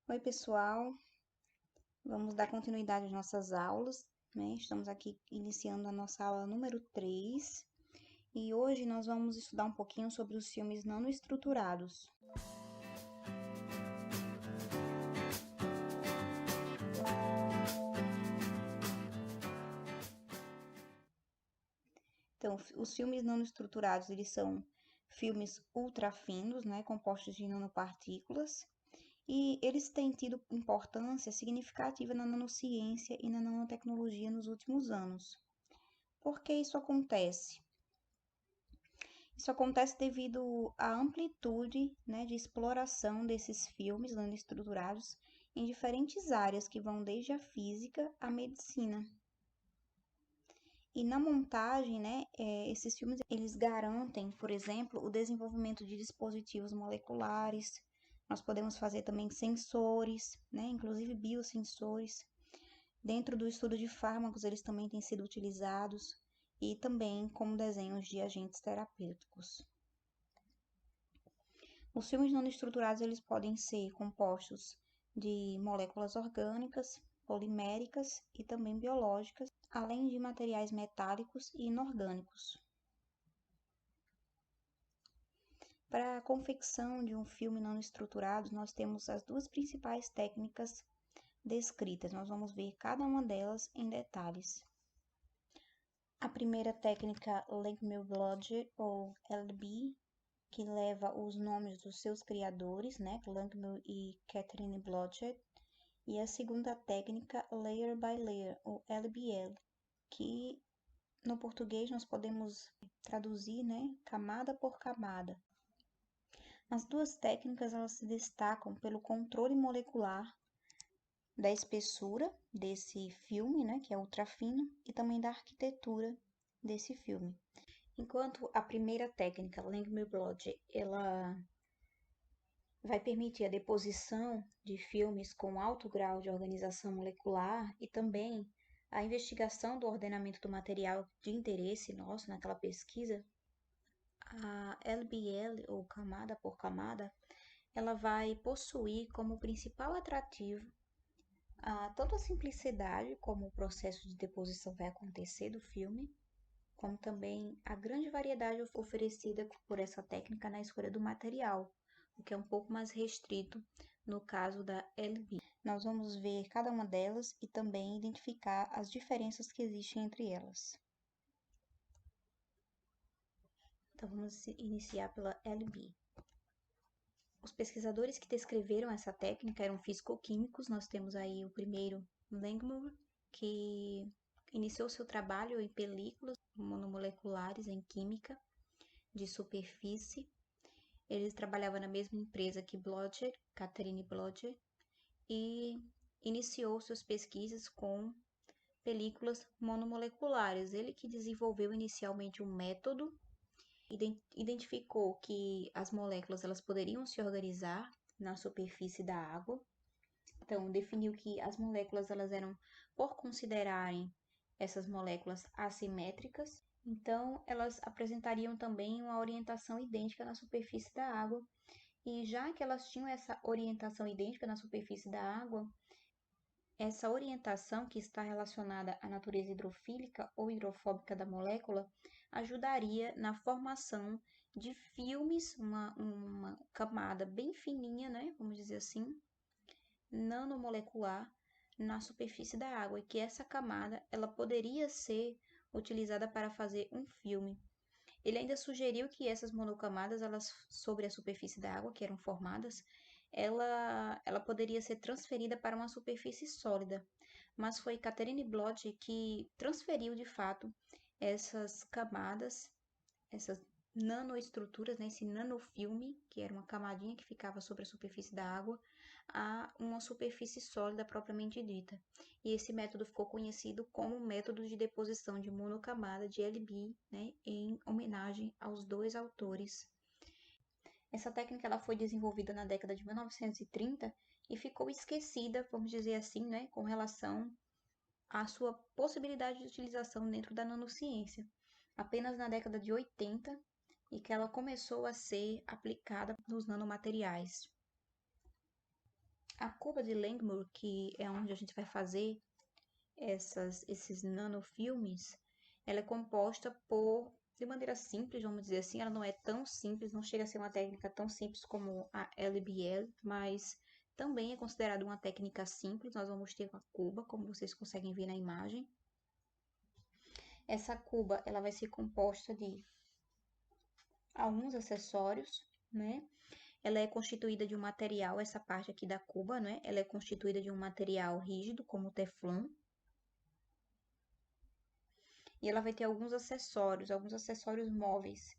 Oi, pessoal. Vamos dar continuidade às nossas aulas, né? Estamos aqui iniciando a nossa aula número 3 e hoje nós vamos estudar um pouquinho sobre os filmes nanoestruturados. Então, os filmes nanoestruturados, eles são filmes ultrafinos, né? Compostos de nanopartículas. E eles têm tido importância significativa na nanociência e na nanotecnologia nos últimos anos. Por que isso acontece? Isso acontece devido à amplitude, né, de exploração desses filmes nanoestruturados em diferentes áreas que vão desde a física à medicina. E na montagem, né, esses filmes eles garantem, por exemplo, o desenvolvimento de dispositivos moleculares. Nós podemos fazer também sensores, né, inclusive biosensores. Dentro do estudo de fármacos, eles também têm sido utilizados e também como desenhos de agentes terapêuticos. Os filmes nanoestruturados eles podem ser compostos de moléculas orgânicas, poliméricas e também biológicas, além de materiais metálicos e inorgânicos. Para a confecção de um filme nanoestruturado, nós temos as duas principais técnicas descritas. Nós vamos ver cada uma delas em detalhes. A primeira técnica Langmuir-Blodgett, ou LB, que leva os nomes dos seus criadores, né, Langmuir e Catherine Blodgett, e a segunda técnica Layer by Layer, ou LBL, que no português nós podemos traduzir, né, camada por camada. As duas técnicas elas se destacam pelo controle molecular da espessura desse filme, né, que é ultrafino, e também da arquitetura desse filme. Enquanto a primeira técnica, Langmuir-Blodgett, ela vai permitir a deposição de filmes com alto grau de organização molecular e também a investigação do ordenamento do material de interesse nosso naquela pesquisa, a LBL, ou camada por camada, ela vai possuir como principal atrativo tanto a simplicidade como o processo de deposição vai acontecer do filme, como também a grande variedade oferecida por essa técnica na escolha do material, o que é um pouco mais restrito no caso da LB. Nós vamos ver cada uma delas e também identificar as diferenças que existem entre elas. Então, vamos iniciar pela LB. Os pesquisadores que descreveram essa técnica eram físico-químicos. Nós temos aí o primeiro, Langmuir, que iniciou seu trabalho em películas monomoleculares em química de superfície. Ele trabalhava na mesma empresa que Blodgett, Catherine Blodgett, e iniciou suas pesquisas com películas monomoleculares. Ele que desenvolveu inicialmente um método, identificou que as moléculas elas poderiam se organizar na superfície da água. Então, definiu que as moléculas elas eram, por considerarem essas moléculas assimétricas, então elas apresentariam também uma orientação idêntica na superfície da água. E já que elas tinham essa orientação idêntica na superfície da água, essa orientação que está relacionada à natureza hidrofílica ou hidrofóbica da molécula ajudaria na formação de filmes, uma camada bem fininha, né, vamos dizer assim, nanomolecular na superfície da água, e que essa camada ela poderia ser utilizada para fazer um filme. Ele ainda sugeriu que essas monocamadas, elas sobre a superfície da água que eram formadas, ela poderia ser transferida para uma superfície sólida, mas foi Catherine Bloch que transferiu de fato essas camadas, essas nanoestruturas, né, esse nanofilme, que era uma camadinha que ficava sobre a superfície da água, a uma superfície sólida propriamente dita. E esse método ficou conhecido como método de deposição de monocamada de LB, né, em homenagem aos dois autores. Essa técnica ela foi desenvolvida na década de 1930 e ficou esquecida, vamos dizer assim, né, com relação à sua possibilidade de utilização dentro da nanociência. Apenas na década de 80 e que ela começou a ser aplicada nos nanomateriais. A cuba de Langmuir, que é onde a gente vai fazer esses nanofilmes, ela é composta de maneira simples, vamos dizer assim, ela não é tão simples, não chega a ser uma técnica tão simples como a LBL, mas também é considerada uma técnica simples. Nós vamos ter uma cuba, como vocês conseguem ver na imagem. Essa cuba, ela vai ser composta de alguns acessórios, né? Ela é constituída de um material, essa parte aqui da cuba, né? Ela é constituída de um material rígido, como o Teflon. E ela vai ter alguns acessórios móveis,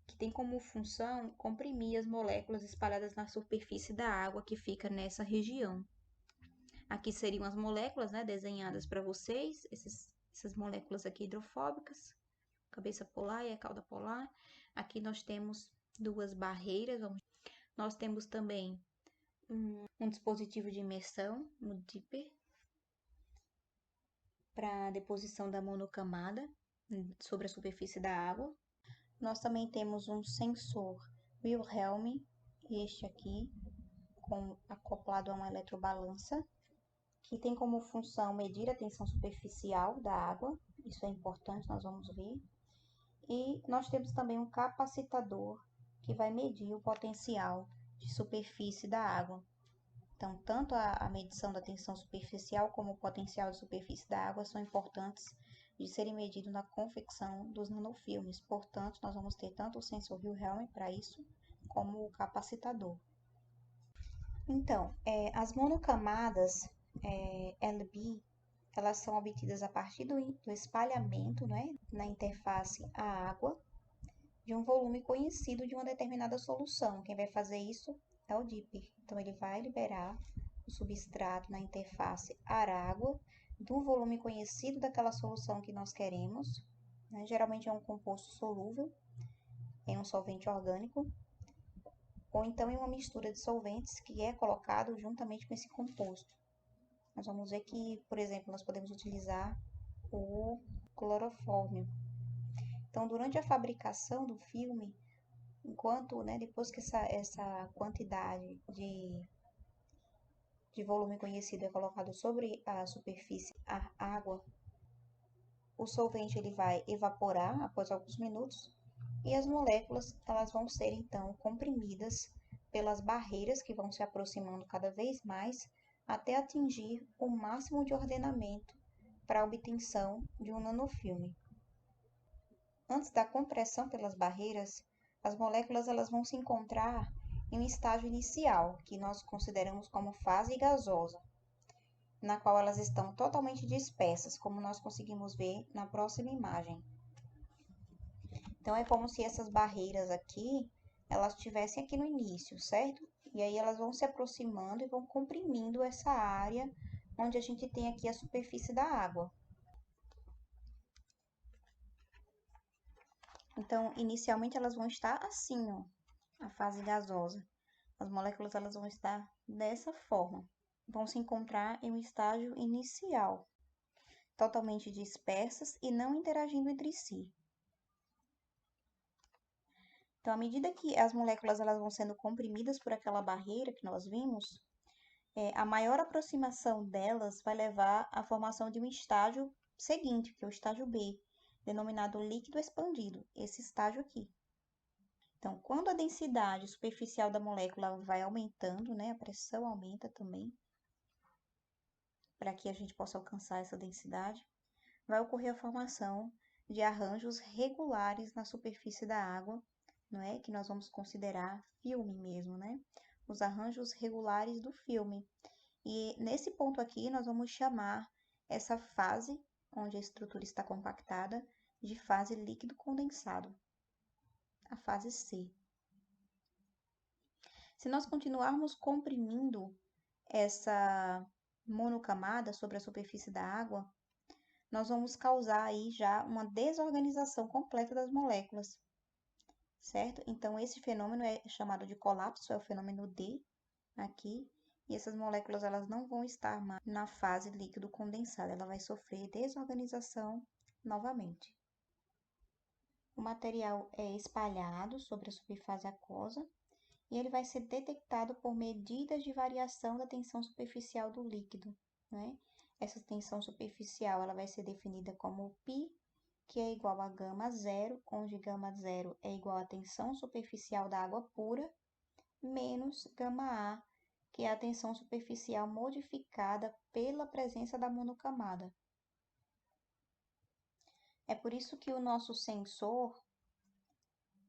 que tem como função comprimir as moléculas espalhadas na superfície da água que fica nessa região. Aqui seriam as moléculas, né, desenhadas para vocês, essas moléculas aqui hidrofóbicas, cabeça polar e a cauda polar. Aqui nós temos duas barreiras. Nós temos também um dispositivo de imersão, no dipper, para deposição da monocamada sobre a superfície da água. Nós também temos um sensor Wilhelm, este aqui, acoplado a uma eletrobalança, que tem como função medir a tensão superficial da água. Isso é importante, nós vamos ver. E nós temos também um capacitador, que vai medir o potencial de superfície da água. Então, tanto a medição da tensão superficial como o potencial de superfície da água são importantes de serem medidos na confecção dos nanofilmes. Portanto, nós vamos ter tanto o sensor Wilhelm para isso, como o capacitador. Então, as monocamadas LB, elas são obtidas a partir do espalhamento, né, na interface à água, de um volume conhecido de uma determinada solução. Quem vai fazer isso é o dipper. Então, ele vai liberar o substrato na interface ar-água do volume conhecido daquela solução que nós queremos. Né? Geralmente é um composto solúvel em um solvente orgânico, ou então em uma mistura de solventes que é colocado juntamente com esse composto. Nós vamos ver que, por exemplo, nós podemos utilizar o clorofórmio. Então, durante a fabricação do filme, enquanto, né, depois que essa quantidade de volume conhecido é colocado sobre a superfície, a água, o solvente ele vai evaporar após alguns minutos e as moléculas elas vão ser então comprimidas pelas barreiras que vão se aproximando cada vez mais até atingir o máximo de ordenamento para a obtenção de um nanofilme. Antes da compressão pelas barreiras, as moléculas elas vão se encontrar em um estágio inicial, que nós consideramos como fase gasosa, na qual elas estão totalmente dispersas, como nós conseguimos ver na próxima imagem. Então, é como se essas barreiras aqui, elas estivessem aqui no início, certo? E aí elas vão se aproximando e vão comprimindo essa área onde a gente tem aqui a superfície da água. Então, inicialmente elas vão estar assim, ó, a fase gasosa. As moléculas elas vão estar dessa forma. Vão se encontrar em um estágio inicial, totalmente dispersas e não interagindo entre si. Então, à medida que as moléculas elas vão sendo comprimidas por aquela barreira que nós vimos, a maior aproximação delas vai levar à formação de um estágio seguinte, que é o estágio B, denominado líquido expandido, esse estágio aqui. Então, quando a densidade superficial da molécula vai aumentando, né, a pressão aumenta também, para que a gente possa alcançar essa densidade, vai ocorrer a formação de arranjos regulares na superfície da água, não é? Que nós vamos considerar filme mesmo, né? Os arranjos regulares do filme. E nesse ponto aqui, nós vamos chamar essa fase, onde a estrutura está compactada, de fase líquido condensado, a fase C. Se nós continuarmos comprimindo essa monocamada sobre a superfície da água, nós vamos causar aí já uma desorganização completa das moléculas, certo? Então, esse fenômeno é chamado de colapso, é o fenômeno D aqui, e essas moléculas elas não vão estar mais na fase líquido condensado, ela vai sofrer desorganização novamente. O material é espalhado sobre a superfície aquosa e ele vai ser detectado por medidas de variação da tensão superficial do líquido, né? Essa tensão superficial ela vai ser definida como π, que é igual a gama zero, onde gama zero é igual à tensão superficial da água pura, menos gama A, que é a tensão superficial modificada pela presença da monocamada. É por isso que o nosso sensor,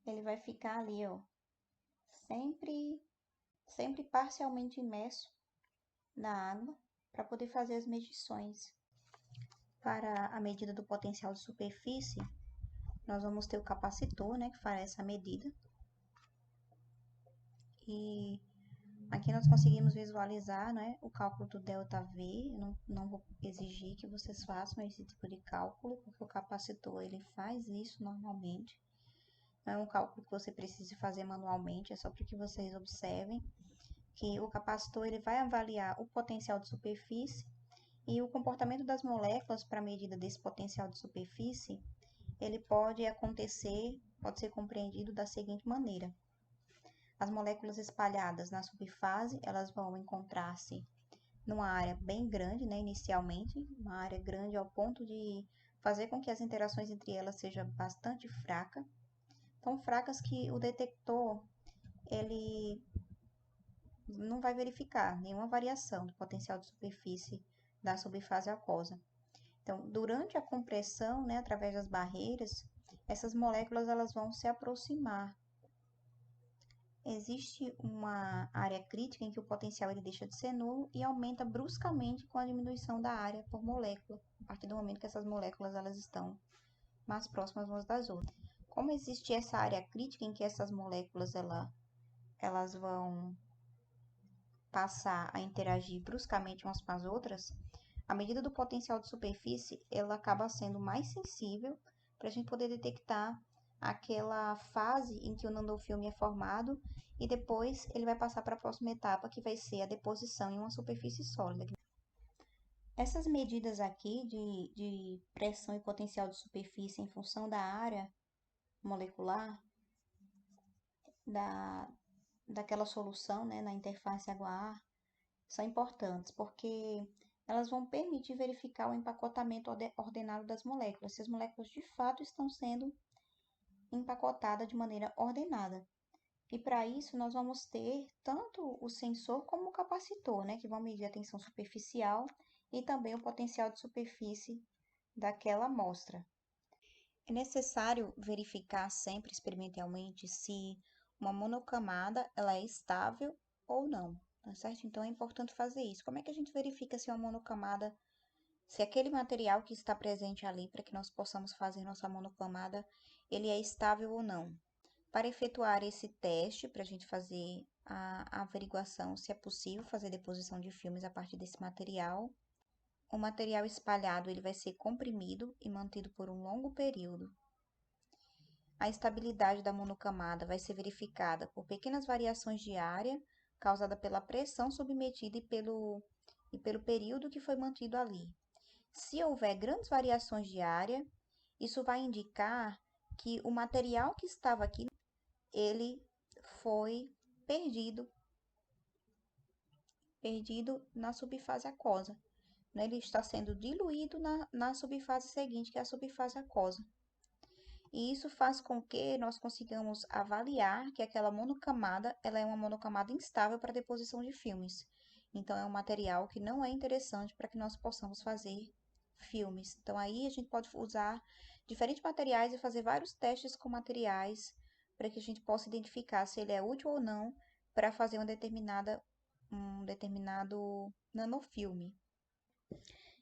ele vai ficar ali, ó, sempre parcialmente imerso na água para poder fazer as medições. Para a medida do potencial de superfície, nós vamos ter o capacitor, né, que fará essa medida. E aqui nós conseguimos visualizar, né, o cálculo do ΔV. Eu não vou exigir que vocês façam esse tipo de cálculo, porque o capacitor ele faz isso normalmente. Não é um cálculo que você precise fazer manualmente, é só para que vocês observem que o capacitor ele vai avaliar o potencial de superfície e o comportamento das moléculas para a medida desse potencial de superfície, ele pode ser compreendido da seguinte maneira. As moléculas espalhadas na subfase, elas vão encontrar-se numa área bem grande, né, inicialmente, uma área grande ao ponto de fazer com que as interações entre elas sejam bastante fracas, tão fracas que o detector ele não vai verificar nenhuma variação do potencial de superfície da subfase aquosa. Então, durante a compressão, né, através das barreiras, essas moléculas elas vão se aproximar. Existe uma área crítica em que o potencial ele deixa de ser nulo e aumenta bruscamente com a diminuição da área por molécula, a partir do momento que essas moléculas elas estão mais próximas umas das outras. Como existe essa área crítica em que essas moléculas elas vão passar a interagir bruscamente umas com as outras, a medida do potencial de superfície ela acaba sendo mais sensível para a gente poder detectar aquela fase em que o nanofilme é formado e depois ele vai passar para a próxima etapa, que vai ser a deposição em uma superfície sólida. Essas medidas aqui de pressão e potencial de superfície em função da área molecular daquela solução, né, na interface água-ar, são importantes, porque elas vão permitir verificar o empacotamento ordenado das moléculas, se as moléculas de fato estão sendo empacotadas de maneira ordenada. E para isso, nós vamos ter tanto o sensor como o capacitor, né, que vão medir a tensão superficial e também o potencial de superfície daquela amostra. É necessário verificar sempre experimentalmente se uma monocamada ela é estável ou não, tá certo? Então é importante fazer isso. Como é que a gente verifica se uma monocamada, se aquele material que está presente ali para que nós possamos fazer nossa monocamada, ele é estável ou não? Para efetuar esse teste, para a gente fazer a averiguação se é possível fazer deposição de filmes a partir desse material, o material espalhado ele vai ser comprimido e mantido por um longo período. A estabilidade da monocamada vai ser verificada por pequenas variações de área causada pela pressão submetida e pelo período que foi mantido ali. Se houver grandes variações de área, isso vai indicar que o material que estava aqui, ele foi perdido na subfase aquosa. Né? Ele está sendo diluído na subfase seguinte, que é a subfase aquosa. E isso faz com que nós consigamos avaliar que aquela monocamada, ela é uma monocamada instável para deposição de filmes. Então, é um material que não é interessante para que nós possamos fazer filmes. Então, aí a gente pode usar diferentes materiais e fazer vários testes com materiais para que a gente possa identificar se ele é útil ou não para fazer um determinado nanofilme.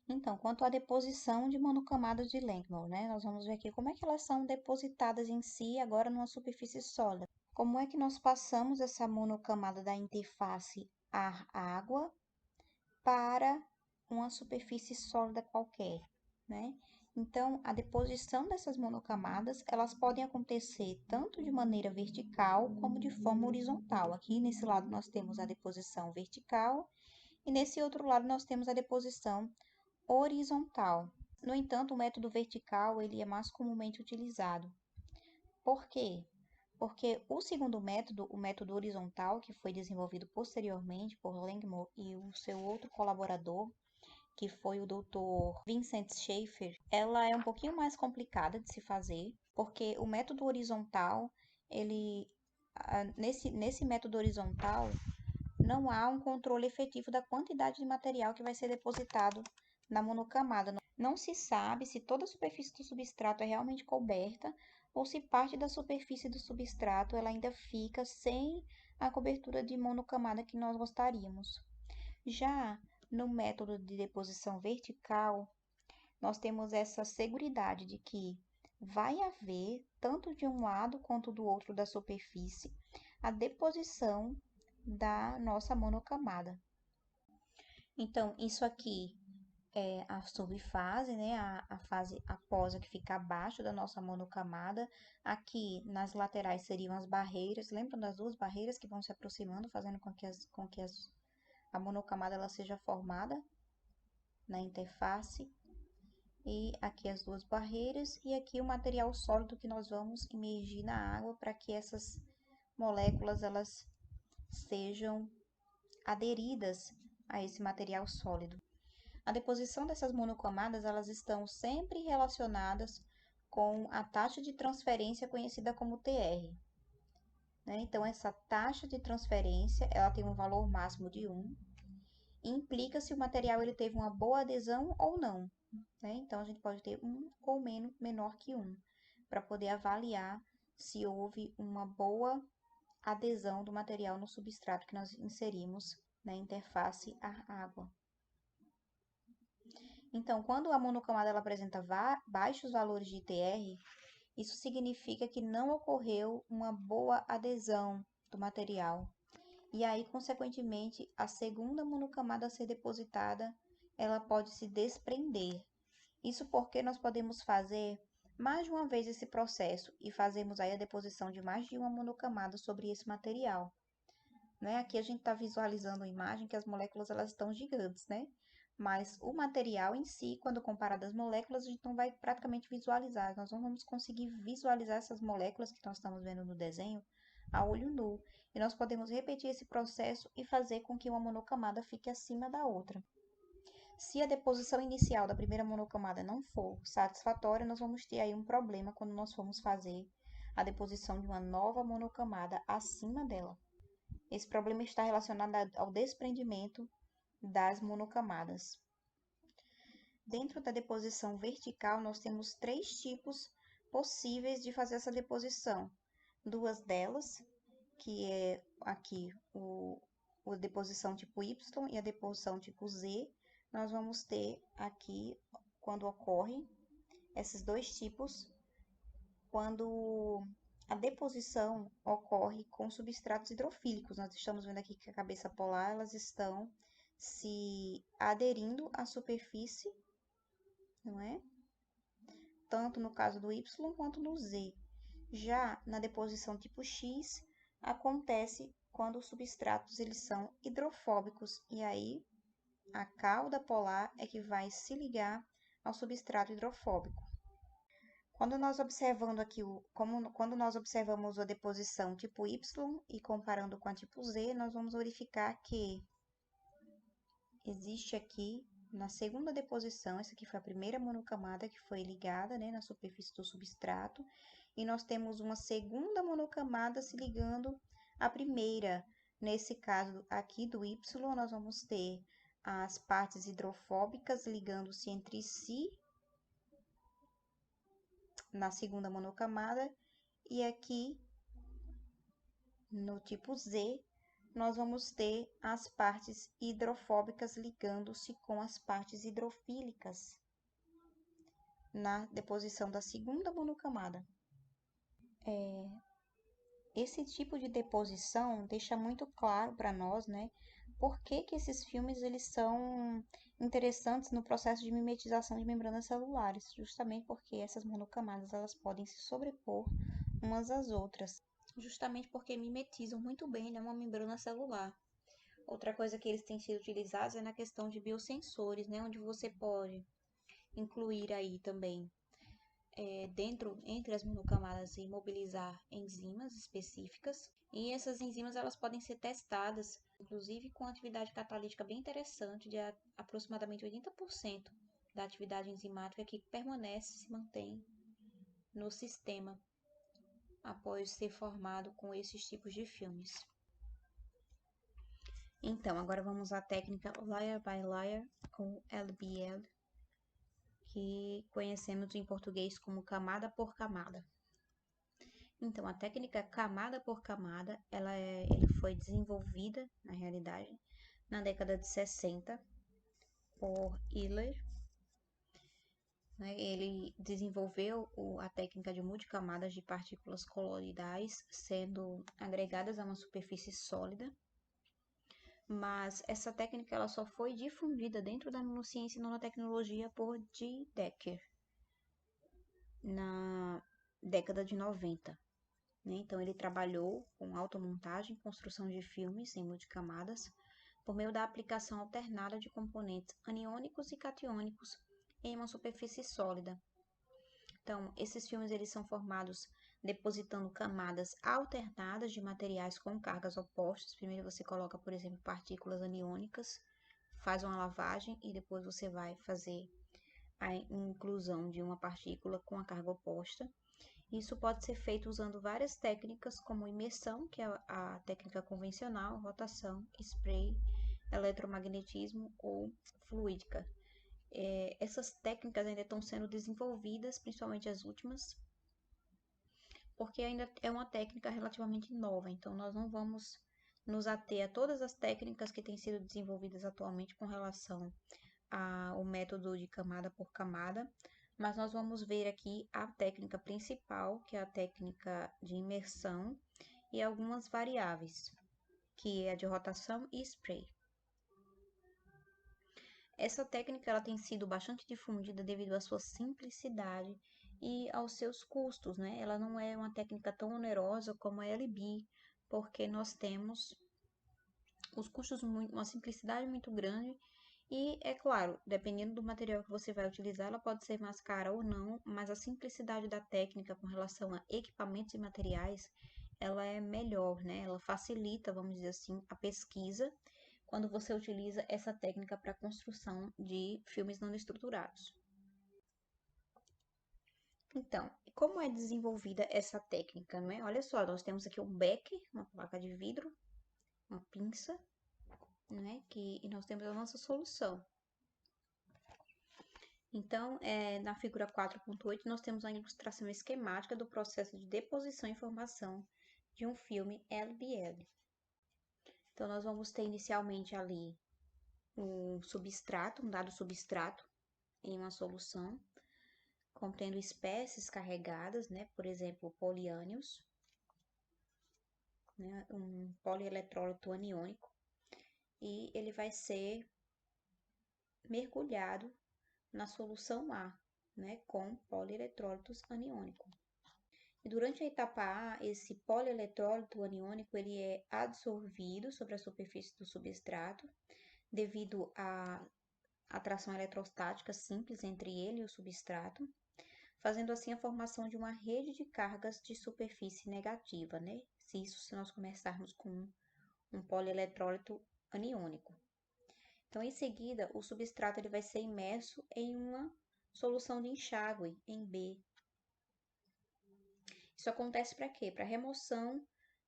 Então, quanto à deposição de monocamadas de Langmuir, né? Nós vamos ver aqui como é que elas são depositadas em si agora numa superfície sólida. Como é que nós passamos essa monocamada da interface ar-água para uma superfície sólida qualquer, né? Então, a deposição dessas monocamadas, elas podem acontecer tanto de maneira vertical como de forma horizontal. Aqui nesse lado nós temos a deposição vertical e nesse outro lado nós temos a deposição horizontal. No entanto, o método vertical ele é mais comumente utilizado. Por quê? Porque o segundo método, o método horizontal, que foi desenvolvido posteriormente por Langmuir e o seu outro colaborador, que foi o Dr. Vincent Schaefer, ela é um pouquinho mais complicada de se fazer, porque o método horizontal, ele nesse método horizontal, não há um controle efetivo da quantidade de material que vai ser depositado na monocamada. Não se sabe se toda a superfície do substrato é realmente coberta ou se parte da superfície do substrato ela ainda fica sem a cobertura de monocamada que nós gostaríamos. Já no método de deposição vertical, nós temos essa seguridade de que vai haver, tanto de um lado quanto do outro da superfície, a deposição da nossa monocamada. Então, isso aqui é a subfase, né? A fase após que fica abaixo da nossa monocamada. Aqui nas laterais seriam as barreiras. Lembram das duas barreiras que vão se aproximando, fazendo com que a monocamada ela seja formada na interface? E aqui as duas barreiras e aqui o material sólido que nós vamos imergir na água para que essas moléculas elas sejam aderidas a esse material sólido. A deposição dessas monocamadas, elas estão sempre relacionadas com a taxa de transferência conhecida como TR. Né? Então, essa taxa de transferência, ela tem um valor máximo de 1 e implica se o material ele teve uma boa adesão ou não. Né? Então, a gente pode ter 1 ou menor que 1, para poder avaliar se houve uma boa adesão do material no substrato que nós inserimos na interface à água. Então, quando a monocamada ela apresenta baixos valores de ITR, isso significa que não ocorreu uma boa adesão do material. E aí, consequentemente, a segunda monocamada a ser depositada, ela pode se desprender. Isso porque nós podemos fazer mais de uma vez esse processo e fazemos aí a deposição de mais de uma monocamada sobre esse material. Né? Aqui a gente está visualizando a imagem que as moléculas elas estão gigantes, né? Mas o material em si, quando comparado às moléculas, a gente não vai praticamente visualizar. Nós não vamos conseguir visualizar essas moléculas que nós estamos vendo no desenho a olho nu. E nós podemos repetir esse processo e fazer com que uma monocamada fique acima da outra. Se a deposição inicial da primeira monocamada não for satisfatória, nós vamos ter aí um problema quando nós formos fazer a deposição de uma nova monocamada acima dela. Esse problema está relacionado ao desprendimento das monocamadas. Dentro da deposição vertical, nós temos 3 tipos possíveis de fazer essa deposição. Duas delas, que é aqui a deposição tipo Y e a deposição tipo Z, nós vamos ter aqui, quando ocorre esses dois tipos, quando a deposição ocorre com substratos hidrofílicos. Nós estamos vendo aqui que a cabeça polar, elas estão se aderindo à superfície, não é? Tanto no caso do Y quanto no Z. Já na deposição tipo X, acontece quando os substratos eles são hidrofóbicos e aí a cauda polar é que vai se ligar ao substrato hidrofóbico. Quando nós observamos a deposição tipo Y e comparando com a tipo Z, nós vamos verificar que existe aqui na segunda deposição, essa aqui foi a primeira monocamada que foi ligada, né, na superfície do substrato, e nós temos uma segunda monocamada se ligando à primeira. Nesse caso aqui do Y, nós vamos ter as partes hidrofóbicas ligando-se entre si na segunda monocamada, e aqui no tipo Z, nós vamos ter as partes hidrofóbicas ligando-se com as partes hidrofílicas na deposição da segunda monocamada. Esse tipo de deposição deixa muito claro para nós, né, por que esses filmes eles são interessantes no processo de mimetização de membranas celulares, justamente porque essas monocamadas elas podem se sobrepor umas às outras, justamente porque mimetizam muito bem, né, uma membrana celular. Outra coisa que eles têm sido utilizados é na questão de biosensores, né, onde você pode incluir aí também entre as monocamadas e mobilizar enzimas específicas. E essas enzimas elas podem ser testadas, inclusive com atividade catalítica bem interessante de aproximadamente 80% da atividade enzimática que permanece, se mantém no sistema após ser formado com esses tipos de filmes. Então, agora vamos à técnica Layer by Layer, ou LBL, que conhecemos em português como camada por camada. Então, a técnica camada por camada, ele foi desenvolvida, na realidade, na década de 60 por Euler. Ele desenvolveu a técnica de multicamadas de partículas coloidais sendo agregadas a uma superfície sólida. Mas essa técnica ela só foi difundida dentro da nanociência e nanotecnologia por G. Decker na década de 90. Então, ele trabalhou com automontagem e construção de filmes em multicamadas por meio da aplicação alternada de componentes aniônicos e catiônicos em uma superfície sólida. Então, esses filmes eles são formados depositando camadas alternadas de materiais com cargas opostas. Primeiro você coloca, por exemplo, partículas aniônicas, faz uma lavagem e depois você vai fazer a inclusão de uma partícula com a carga oposta. Isso pode ser feito usando várias técnicas, como imersão, que é a técnica convencional, rotação, spray, eletromagnetismo ou fluídica. Essas técnicas ainda estão sendo desenvolvidas, principalmente as últimas, porque ainda é uma técnica relativamente nova, então nós não vamos nos ater a todas as técnicas que têm sido desenvolvidas atualmente com relação ao método de camada por camada, mas nós vamos ver aqui a técnica principal, que é a técnica de imersão, e algumas variáveis, que é a de rotação e spray. Essa técnica ela tem sido bastante difundida devido à sua simplicidade e aos seus custos, né? Ela não é uma técnica tão onerosa como a LB, porque nós temos os custos, uma simplicidade muito grande. E, é claro, dependendo do material que você vai utilizar, ela pode ser mais cara ou não, mas a simplicidade da técnica com relação a equipamentos e materiais, ela é melhor, né? Ela facilita, vamos dizer assim, a pesquisa quando você utiliza essa técnica para a construção de filmes não estruturados. Então, como é desenvolvida essa técnica, né? Olha só, nós temos aqui um becker, uma placa de vidro, uma pinça, né? E nós temos a nossa solução. Então, na figura 4.8, nós temos uma ilustração esquemática do processo de deposição e formação de um filme LBL. Então, nós vamos ter inicialmente ali um substrato, um dado substrato em uma solução, contendo espécies carregadas, né? Por exemplo, poliânios, né? Um polielettrólito aniônico, e ele vai ser mergulhado na solução A, né, com polieletrólitos aniônico. E durante a etapa A, esse polielettrólito aniônico ele é adsorvido sobre a superfície do substrato devido à atração eletrostática simples entre ele e o substrato, fazendo assim a formação de uma rede de cargas de superfície negativa, né? Se nós começarmos com um polielettrólito aniônico. Então, em seguida, o substrato ele vai ser imerso em uma solução de enxágue, em B. Isso acontece para quê? Para remoção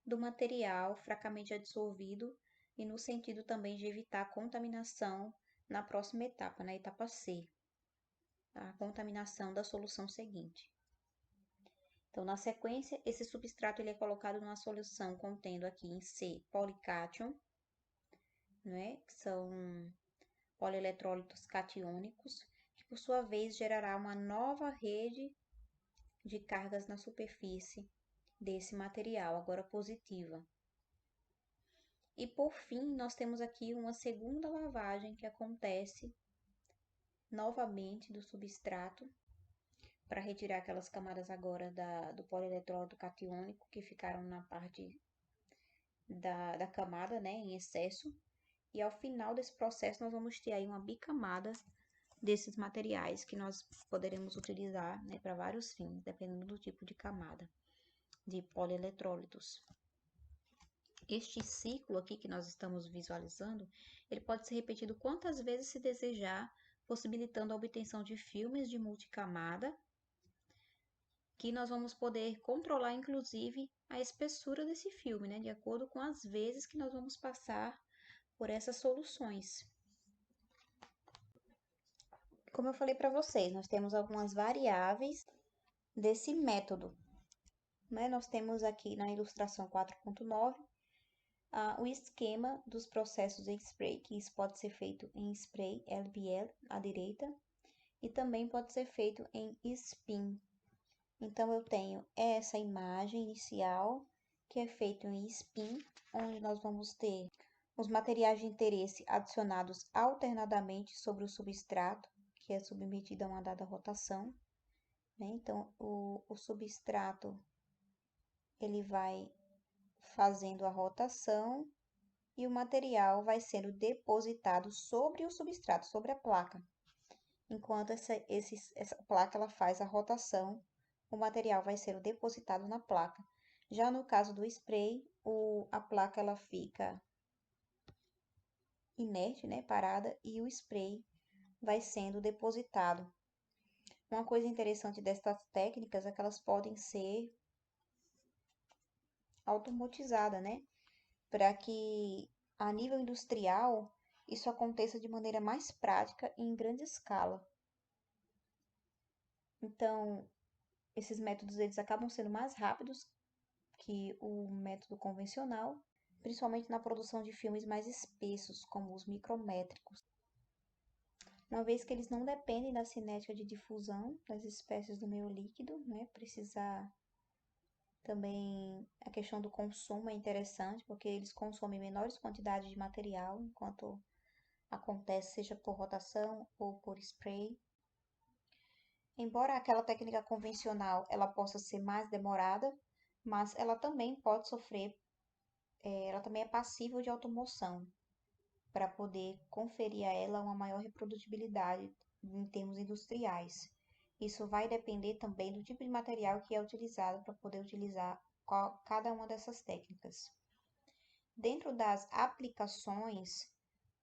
do material fracamente adsorvido e no sentido também de evitar a contaminação na próxima etapa, na etapa C, a contaminação da solução seguinte. Então, na sequência, esse substrato ele é colocado numa solução contendo aqui em C policátion, né, que são polieletrólitos catiônicos, que por sua vez gerará uma nova rede de cargas na superfície desse material, agora positiva. E por fim, nós temos aqui uma segunda lavagem que acontece novamente do substrato para retirar aquelas camadas agora do polieletrólido catiônico que ficaram na parte da camada, né, em excesso. E ao final desse processo, nós vamos ter aí uma bicamada desses materiais que nós poderemos utilizar, né, para vários fins, dependendo do tipo de camada de polieletrólitos. Este ciclo aqui que nós estamos visualizando, ele pode ser repetido quantas vezes se desejar, possibilitando a obtenção de filmes de multicamada, que nós vamos poder controlar, inclusive, a espessura desse filme, né, de acordo com as vezes que nós vamos passar por essas soluções. Como eu falei para vocês, nós temos algumas variáveis desse método, né? Nós temos aqui na ilustração 4.9 o esquema dos processos em spray, que isso pode ser feito em spray LBL à direita e também pode ser feito em spin. Então, eu tenho essa imagem inicial, que é feito em spin, onde nós vamos ter os materiais de interesse adicionados alternadamente sobre o substrato, que é submetido a uma dada rotação, né? Então, o substrato, ele vai fazendo a rotação e o material vai sendo depositado sobre o substrato, sobre a placa. Enquanto essa placa ela faz a rotação, o material vai ser depositado na placa. Já no caso do spray, a placa ela fica inerte, né, parada, e o spray vai sendo depositado. Uma coisa interessante dessas técnicas é que elas podem ser automatizadas, né, para que a nível industrial isso aconteça de maneira mais prática e em grande escala. Então, esses métodos eles acabam sendo mais rápidos que o método convencional, principalmente na produção de filmes mais espessos, como os micrométricos, uma vez que eles não dependem da cinética de difusão das espécies do meio líquido, né? Precisar também a questão do consumo é interessante, porque eles consomem menores quantidades de material, enquanto acontece seja por rotação ou por spray. Embora aquela técnica convencional ela possa ser mais demorada, mas ela também pode sofrer, ela também é passível de automoção, para poder conferir a ela uma maior reprodutibilidade em termos industriais. Isso vai depender também do tipo de material que é utilizado para poder utilizar cada uma dessas técnicas. Dentro das aplicações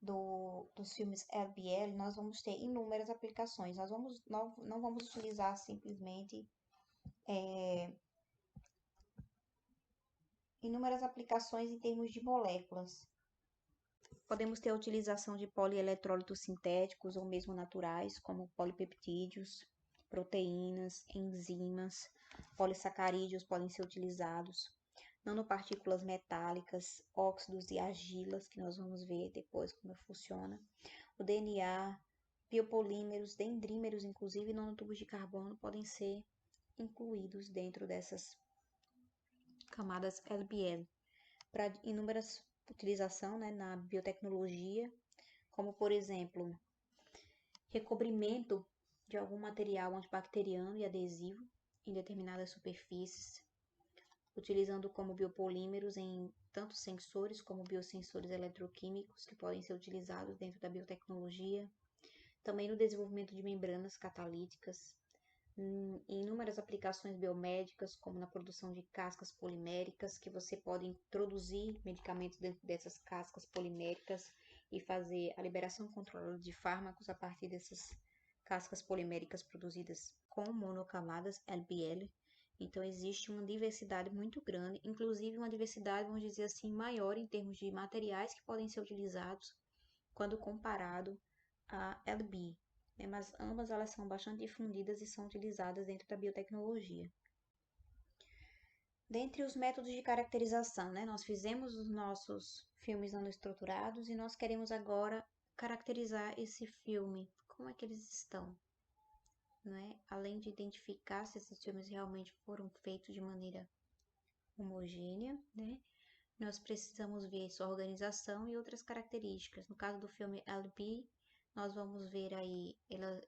dos filmes LBL, nós vamos ter inúmeras aplicações. Nós não vamos utilizar simplesmente inúmeras aplicações em termos de moléculas. Podemos ter a utilização de polieletrólitos sintéticos ou mesmo naturais, como polipeptídeos, proteínas, enzimas, polissacarídeos podem ser utilizados, nanopartículas metálicas, óxidos e argilas, que nós vamos ver depois como funciona, o DNA, biopolímeros, dendrímeros, inclusive nanotubos de carbono podem ser incluídos dentro dessas camadas LBL para inúmeras utilização, né, na biotecnologia, como por exemplo, recobrimento de algum material antibacteriano e adesivo em determinadas superfícies, utilizando como biopolímeros em tanto sensores como biosensores eletroquímicos que podem ser utilizados dentro da biotecnologia, também no desenvolvimento de membranas catalíticas, em inúmeras aplicações biomédicas, como na produção de cascas poliméricas, que você pode introduzir medicamentos dentro dessas cascas poliméricas e fazer a liberação controlada de fármacos a partir dessas cascas poliméricas produzidas com monocamadas LBL. Então, existe uma diversidade muito grande, inclusive uma diversidade, vamos dizer assim, maior em termos de materiais que podem ser utilizados quando comparado a LB, né? Mas ambas elas são bastante difundidas e são utilizadas dentro da biotecnologia. Dentre os métodos de caracterização, né, nós fizemos os nossos filmes nanoestruturados e nós queremos agora caracterizar esse filme. Como é que eles estão? Né? Além de identificar se esses filmes realmente foram feitos de maneira homogênea, né? Nós precisamos ver sua organização e outras características. No caso do filme LB, nós vamos ver aí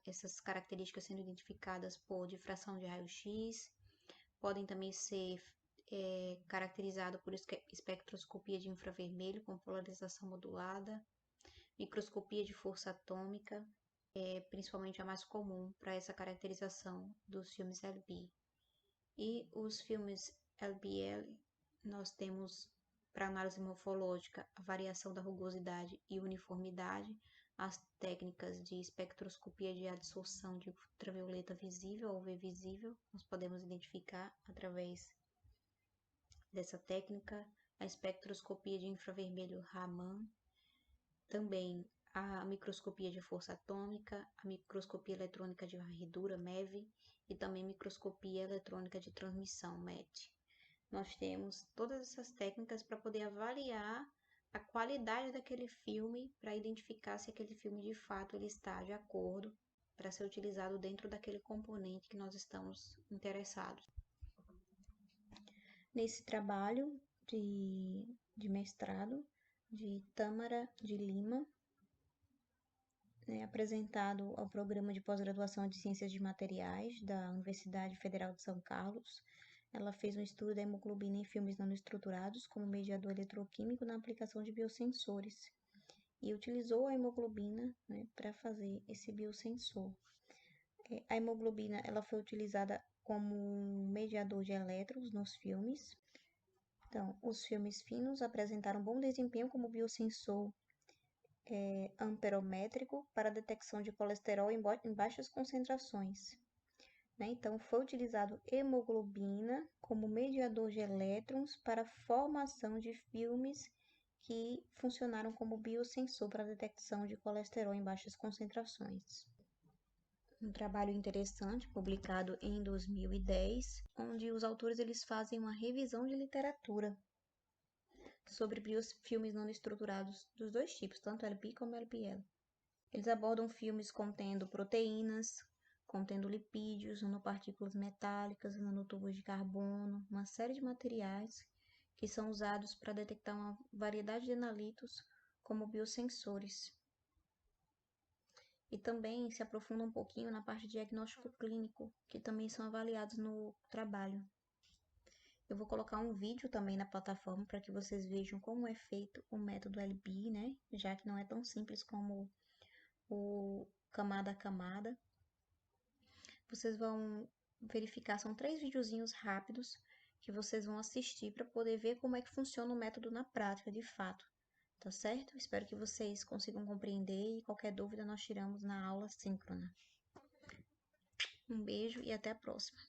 essas características sendo identificadas por difração de raio-x, podem também ser caracterizadas por espectroscopia de infravermelho com polarização modulada, microscopia de força atômica, principalmente a mais comum para essa caracterização dos filmes LB. E os filmes LBL, nós temos para análise morfológica a variação da rugosidade e uniformidade, as técnicas de espectroscopia de adsorção de ultravioleta visível ou UV visível, nós podemos identificar através dessa técnica, a espectroscopia de infravermelho Raman, também a microscopia de força atômica, a microscopia eletrônica de varredura, MEV, e também microscopia eletrônica de transmissão, MET. Nós temos todas essas técnicas para poder avaliar a qualidade daquele filme, para identificar se aquele filme de fato ele está de acordo para ser utilizado dentro daquele componente que nós estamos interessados. Nesse trabalho de mestrado de Tâmara de Lima, apresentado ao Programa de Pós-Graduação de Ciências de Materiais da Universidade Federal de São Carlos, ela fez um estudo da hemoglobina em filmes nanoestruturados como mediador eletroquímico na aplicação de biosensores e utilizou a hemoglobina para fazer esse biosensor. A hemoglobina ela foi utilizada como um mediador de elétrons nos filmes. Então, os filmes finos apresentaram bom desempenho como biosensor amperométrico para detecção de colesterol em baixas concentrações. Então, foi utilizado hemoglobina como mediador de elétrons para a formação de filmes que funcionaram como biosensor para a detecção de colesterol em baixas concentrações. Um trabalho interessante publicado em 2010, onde os autores eles fazem uma revisão de literatura sobre filmes não estruturados dos dois tipos, tanto LP como LPL. Eles abordam filmes contendo proteínas, contendo lipídios, nanopartículas metálicas, nanotubos de carbono, uma série de materiais que são usados para detectar uma variedade de analitos como biosensores. E também se aprofunda um pouquinho na parte de diagnóstico clínico, que também são avaliados no trabalho. Eu vou colocar um vídeo também na plataforma para que vocês vejam como é feito o método LB, já que não é tão simples como o camada a camada. Vocês vão verificar, são 3 videozinhos rápidos que vocês vão assistir para poder ver como é que funciona o método na prática, de fato. Tá certo? Espero que vocês consigam compreender e qualquer dúvida nós tiramos na aula síncrona. Um beijo e até a próxima.